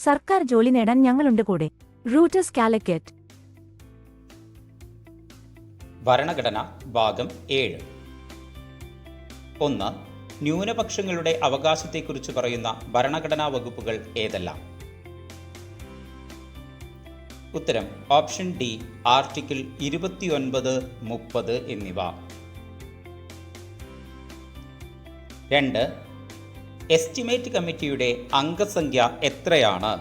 സർക്കാർ ജോലി നേടാൻ ഞങ്ങളുണ്ട് കൂടെ. റൂട്ടസ് കാലിക്കറ്റ്. ഭരണഘടന ഭാഗം 7. 1. ന്യൂനപക്ഷങ്ങളുടെ അവകാശത്തെക്കുറിച്ച് പറയുന്ന ഭരണഘടനാ വകുപ്പുകൾ ഏതെല്ലാം? ഉത്തരം ഓപ്ഷൻ ഡി, ആർട്ടിക്കിൾ 29, 30 എന്നിവ. 2. എസ്റ്റിമേറ്റ് കമ്മിറ്റിയുടെ അംഗസംഖ്യ എത്രയാണ്?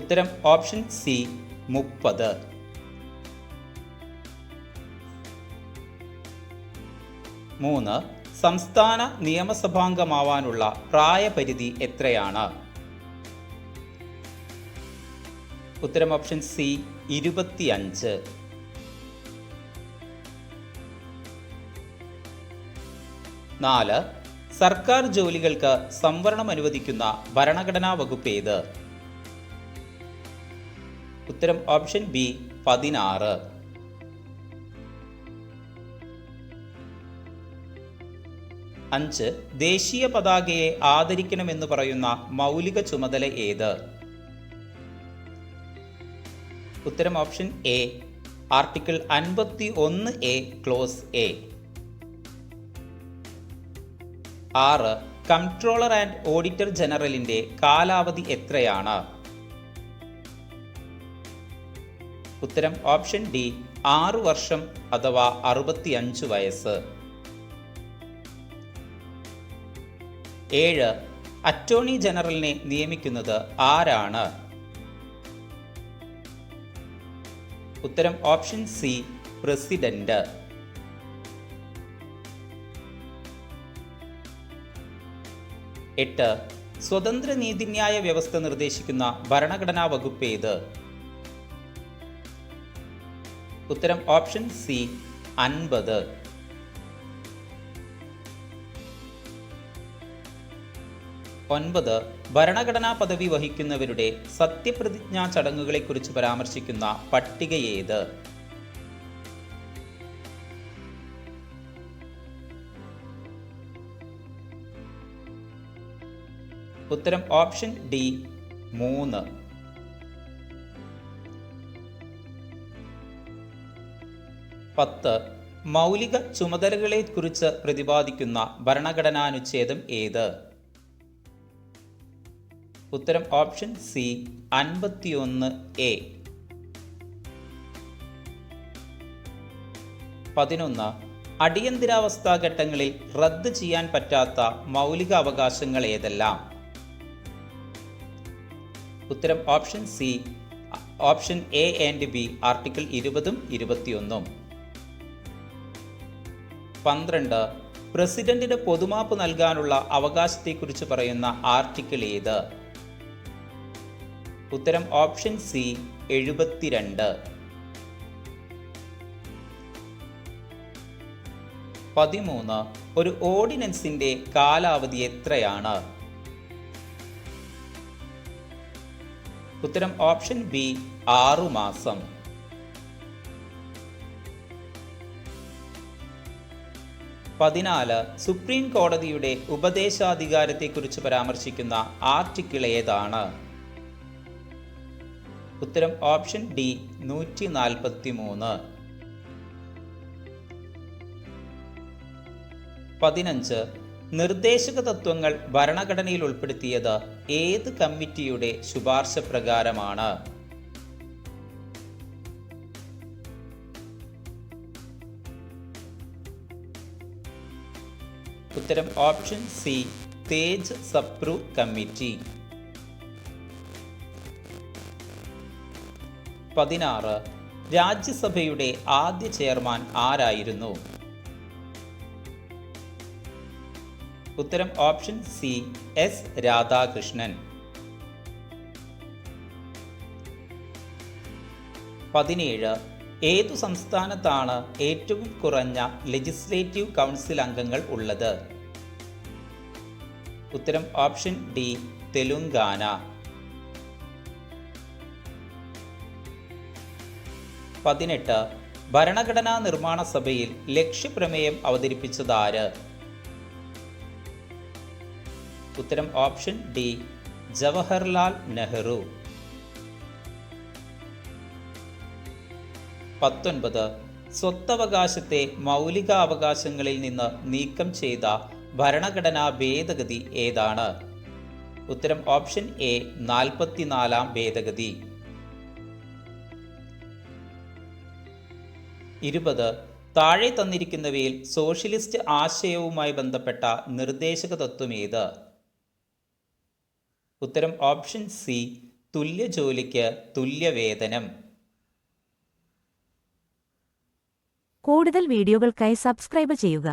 ഉത്തരം ഓപ്ഷൻ സി, 30. 3. സംസ്ഥാന നിയമസഭാംഗമാവാനുള്ള പ്രായപരിധി എത്രയാണ്? ഉത്തരം ഓപ്ഷൻ സി, 25. 4. സർക്കാർ ജോലികൾക്ക് സംവരണം അനുവദിക്കുന്ന ഭരണഘടനാ വകുപ്പ് ഏത്? ഉത്തരം ഓപ്ഷൻ ബി, 16. 5. ദേശീയ പതാകയെ ആദരിക്കണമെന്ന് പറയുന്ന മൗലിക ചുമതല ഏത്? ഉത്തരം option A, article 51A close A. 6. Comptroller and auditor ജനറലിന്റെ കാലാവധി എത്രയാണ്? ഉത്തരം ഓപ്ഷൻ ഡി, 6 വർഷം അഥവാ 65 വയസ്സ്. 7. അറ്റോർണി ജനറലിനെ നിയമിക്കുന്നത് ആരാണ്? ഉത്തരം ഓപ്ഷൻ സി, പ്രസിഡന്റ്. 8. സ്വതന്ത്ര നീതിന്യായ വ്യവസ്ഥ നിർദ്ദേശിക്കുന്ന ഭരണഘടനാ വകുപ്പ് ഏത്? ഉത്തരം ഓപ്ഷൻ സി, 50. 9. ഭരണഘടനാ പദവി വഹിക്കുന്നവരുടെ സത്യപ്രതിജ്ഞാ ചടങ്ങുകളെക്കുറിച്ച് പരാമർശിക്കുന്ന പട്ടിക ഏത്? ഉത്തരം ഓപ്ഷൻ ഡി, 3. 10. മൗലിക ചുമതലകളെക്കുറിച്ച് പ്രതിപാദിക്കുന്ന ഭരണഘടനാനുച്ഛേദം ഏത്? ഉത്തരം ഓപ്ഷൻ സി, 51A. 11. അടിയന്തരാവസ്ഥാ ഘട്ടങ്ങളിൽ റദ്ദ് ചെയ്യാൻ പറ്റാത്ത മൗലിക അവകാശങ്ങൾ ഏതെല്ലാം? ഉത്തരം option C, option A and B, article 20ഉം 21ഉം. 12. പ്രസിഡന്റിന് പൊതുമാപ്പ് നൽകാനുള്ള അവകാശത്തെക്കുറിച്ച് പറയുന്ന ആർട്ടിക്കിൾ ഏത്? ഉത്തരം ഓപ്ഷൻ സി, 72. 13. ഒരു ഓർഡിനൻസിന്റെ കാലാവധി എത്രയാണ്? ഉത്തരം ഓപ്ഷൻ ബി, 6 മാസം. 14. സുപ്രീം കോടതിയുടെ ഉപദേശാധികാരത്തെക്കുറിച്ച് പരാമർശിക്കുന്ന ആർട്ടിക്കിൾ ഏതാണ്? ഉത്തരം ഓപ്ഷൻ ഡി, 143. 15. നിർദ്ദേശക തത്വങ്ങൾ ഭരണഘടനയിൽ ഉൾപ്പെടുത്തിയത് ഏത് കമ്മിറ്റിയുടെ ശുപാർശ പ്രകാരമാണ്? ഉത്തരം option C, Tej Sapru committee. 16. രാജ്യസഭയുടെ ആദ്യ ചെയർമാൻ ആരായിരുന്നു? ഉത്തരം ഓപ്ഷൻ സി, എസ് രാധാകൃഷ്ണൻ. 17. ഏതു സംസ്ഥാനത്താണ് ഏറ്റവും കുറഞ്ഞ ലെജിസ്ലേറ്റീവ് കൗൺസിൽ അംഗങ്ങൾ ഉള്ളത്? ഉത്തരം ഓപ്ഷൻ ഡി, തെലുങ്കാന. 18. ഭരണഘടനാ നിർമ്മാണ സഭയിൽ ലക്ഷ്യപ്രമേയം അവതരിപ്പിച്ചതാര്? ഉത്തരം ഓപ്ഷൻ ഡി ജവഹർലാൽ നെഹ്റു. 19. സ്വത്തവകാശത്തെ മൗലികാവകാശങ്ങളിൽ നിന്ന് നീക്കം ചെയ്ത ഭരണഘടനാ ഭേദഗതി ഏതാണ്? ഉത്തരം ഓപ്ഷൻ എ 44-ാം ഭേദഗതി. 20. താഴെ തന്നിരിക്കുന്നവയിൽ സോഷ്യലിസ്റ്റ് ആശയവുമായി ബന്ധപ്പെട്ട നിർദ്ദേശക തത്വം ഏത്? ഉത്തരം ഓപ്ഷൻ സി തുല്യ ജോലിക്ക് തുല്യവേതനം. കൂടുതൽ വീഡിയോകൾക്കായി സബ്സ്ക്രൈബ് ചെയ്യുക.